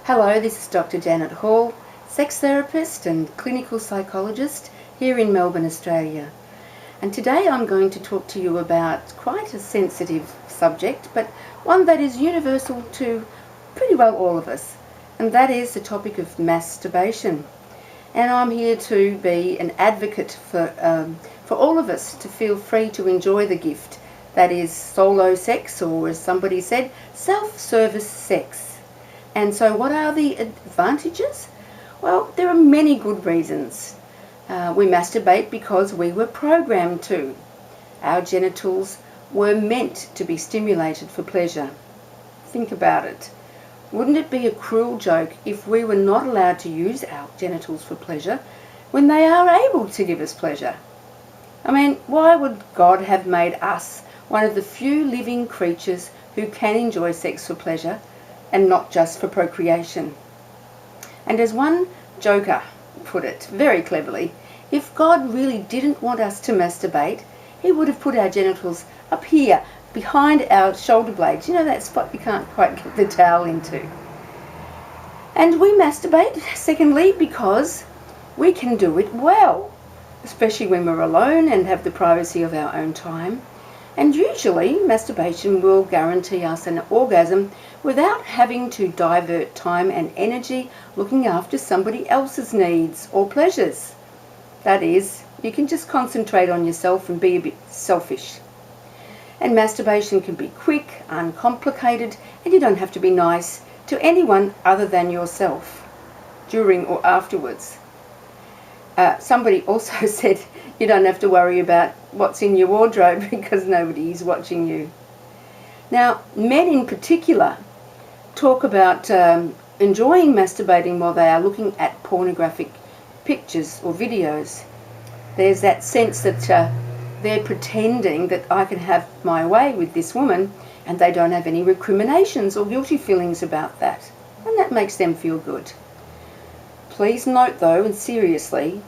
Hello, this is Dr. Janet Hall, sex therapist and clinical psychologist here in Melbourne, Australia. And today I'm going to talk to you about quite a sensitive subject, but one that is universal to pretty well all of us, and that is the topic of masturbation. And I'm here to be an advocate for all of us to feel free to enjoy the gift that is solo sex, or as somebody said, self-service sex. And so what are the advantages? Well, there are many good reasons. We masturbate because we were programmed to. Our genitals were meant to be stimulated for pleasure. Think about it. Wouldn't it be a cruel joke if we were not allowed to use our genitals for pleasure when they are able to give us pleasure? I mean, why would God have made us one of the few living creatures who can enjoy sex for pleasure and not just for procreation? And as one joker put it very cleverly, if God really didn't want us to masturbate, he would have put our genitals up here behind our shoulder blades. You know, that spot you can't quite get the towel into. And we masturbate, secondly, because we can do it well, especially when we're alone and have the privacy of our own time. And usually masturbation will guarantee us an orgasm without having to divert time and energy looking after somebody else's needs or pleasures. That is, you can just concentrate on yourself and be a bit selfish. And masturbation can be quick, uncomplicated, and you don't have to be nice to anyone other than yourself, during or afterwards. Somebody also said you don't have to worry about what's in your wardrobe because nobody is watching you. Now, men in particular talk about enjoying masturbating while they are looking at pornographic pictures or videos. There's that sense that they're pretending that I can have my way with this woman, and they don't have any recriminations or guilty feelings about that, and that makes them feel good. Please note though, and seriously,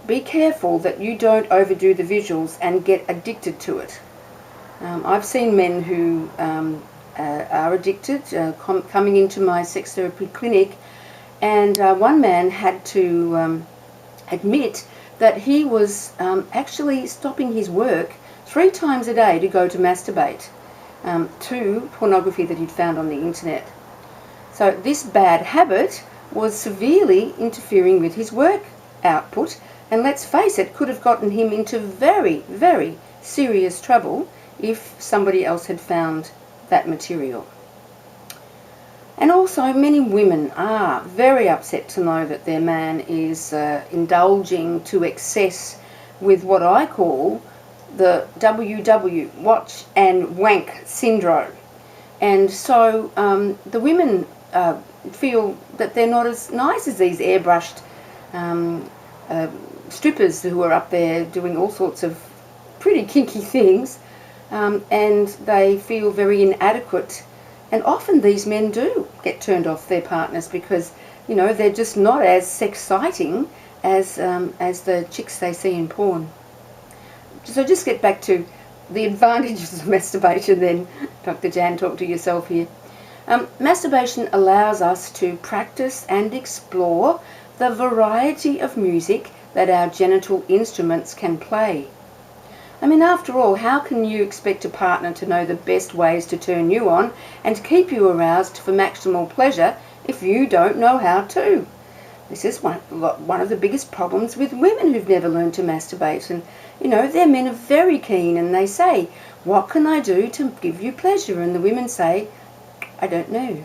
be careful that you don't overdo the visuals and get addicted to it. I've seen men who are addicted coming into my sex therapy clinic, and one man had to admit that he was actually stopping his work 3 times a day to go to masturbate to pornography that he'd found on the internet. So this bad habit was severely interfering with his work output, and let's face it, could have gotten him into very, very serious trouble if somebody else had found that material. And also, many women are very upset to know that their man is indulging to excess with what I call the WW, watch and wank syndrome. And so the women feel that they're not as nice as these airbrushed strippers who are up there doing all sorts of pretty kinky things, and they feel very inadequate. And often these men do get turned off their partners because, you know, they're just not as exciting as the chicks they see in porn. So just get back to the advantages of masturbation then. Dr. Jan, talk to yourself here. Masturbation allows us to practice and explore the variety of music that our genital instruments can play. I mean, after all, how can you expect a partner to know the best ways to turn you on and keep you aroused for maximal pleasure if you don't know how to? This is one of the biggest problems with women who've never learned to masturbate. And, you know, their men are very keen and they say, what can I do to give you pleasure? And the women say, I don't know.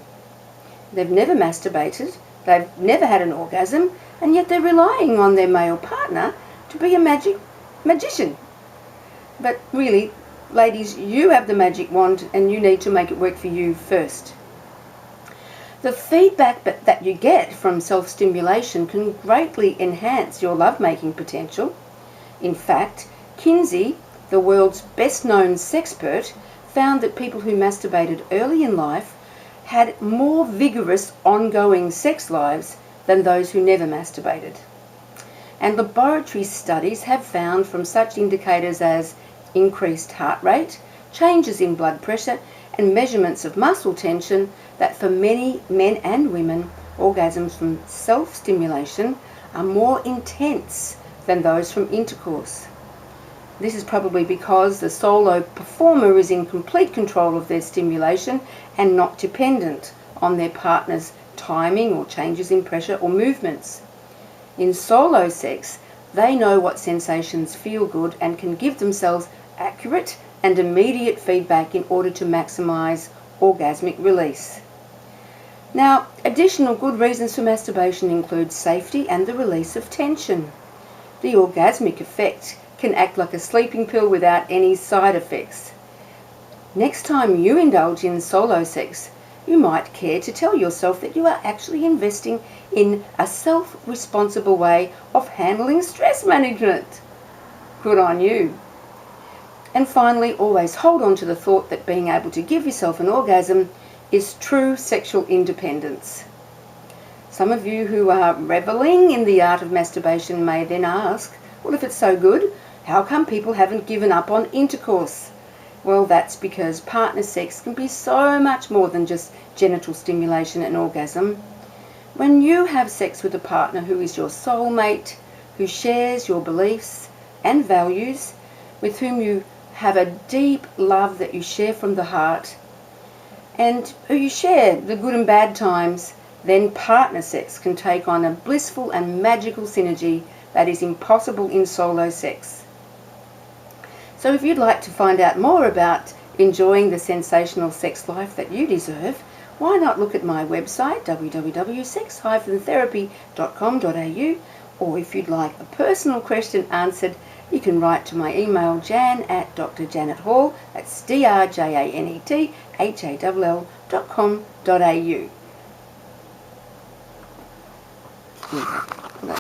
They've never masturbated, they've never had an orgasm, and yet they're relying on their male partner to be a magician. But really, ladies, you have the magic wand and you need to make it work for you first. The feedback that you get from self-stimulation can greatly enhance your lovemaking potential. In fact, Kinsey, the world's best-known sexpert, found that people who masturbated early in life had more vigorous ongoing sex lives than those who never masturbated. And laboratory studies have found from such indicators as increased heart rate, changes in blood pressure, and measurements of muscle tension that for many men and women, orgasms from self-stimulation are more intense than those from intercourse. This is probably because the solo performer is in complete control of their stimulation and not dependent on their partner's timing or changes in pressure or movements. In solo sex, they know what sensations feel good and can give themselves accurate and immediate feedback in order to maximize orgasmic release. Now, additional good reasons for masturbation include safety and the release of tension. The orgasmic effect can act like a sleeping pill without any side effects. Next time you indulge in solo sex, you might care to tell yourself that you are actually investing in a self-responsible way of handling stress management. Good on you. And finally, always hold on to the thought that being able to give yourself an orgasm is true sexual independence. Some of you who are reveling in the art of masturbation may then ask, well, if it's so good, how come people haven't given up on intercourse? Well, that's because partner sex can be so much more than just genital stimulation and orgasm. When you have sex with a partner who is your soulmate, who shares your beliefs and values, with whom you have a deep love that you share from the heart, and who you share the good and bad times, then partner sex can take on a blissful and magical synergy that is impossible in solo sex. So if you'd like to find out more about enjoying the sensational sex life that you deserve, why not look at my website, www.sex-therapy.com.au, or if you'd like a personal question answered, you can write to my email jan@drjanethall, that's drjanethall.com.au.